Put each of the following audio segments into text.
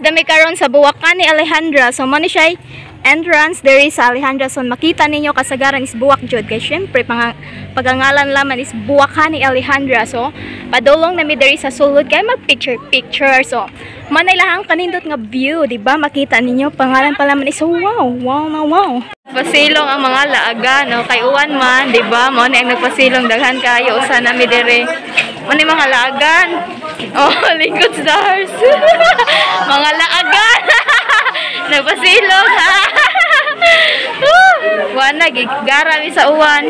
dami karon sa buwakan ni Alejandra. So mo ni siya entrance diri sa Alejandra. So makita ninyo kasagaran is buwak jud kay syempre pagangalan laman is buwakan ni Alejandra. So padulong nami diri sa sulod kay mag picture. So manay lahang kanindot nga view, di ba? Makita ninyo pangalan pa laman is wow. Pasilong ang mga laaga no kay uwan man, di ba? Mo ni ang nagpasilong daghan kayo usa nami diri. Mo ni mga laagan. Oh, lingkod stars. Mga laagan. Nagpasilong ha. Wana gigara mi sa uwan.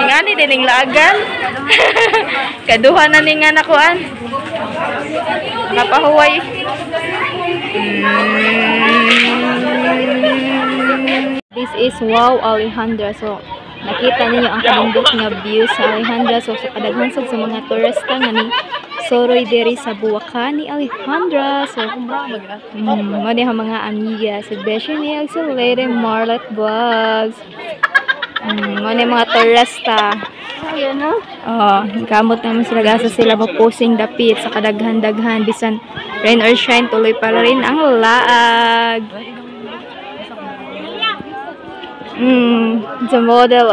Ingani din ning laagan. Kaduha na ning nakuan. Napahuway. This is Wow Alejandra. So nakita niyo ang kanindot nga view sa Alejandra. So sa kadaghansag sa mga turista nga ni soroy diri sa buwakan ni Alejandra. So mani ang mga amiga sa Beshi ni sa Lady Marlet Vlogs. Mani mga turista. Ayan no? Kamot naman sila gasa sila mag-posing dapit sa kadaghan-daghan bisan rain or shine tuloy para rin ang laag. Sa model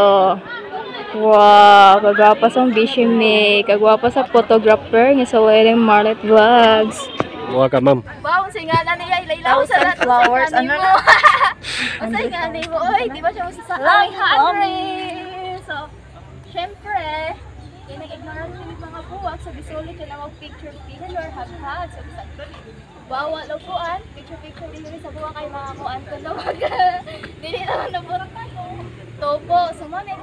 wow, kagwapa sa Beshi May, kagwapa sa photographer nga sa Lady Marlet Vlogs. Buwa ka ma'am. Wow, singana niya ilaylaw sa lahat flowers ano na? Ang singana mo, oy, di ba siya masasabi So, syempre, kinag-ignorant yung mga buwak sa bisulit ka na mag-picture hag-hag. So, bawa lopuan, picture din sa buwak kay mga kuan ko na dili naman naburot ako. Topo, sumone.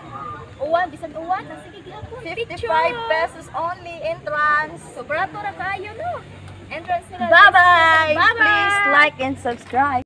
Uwan, bisan uwan, sige gihapon. 55 pesos only entrance. Sobrato ra kayo no. Entrance nila. Bye-bye. Please like and subscribe.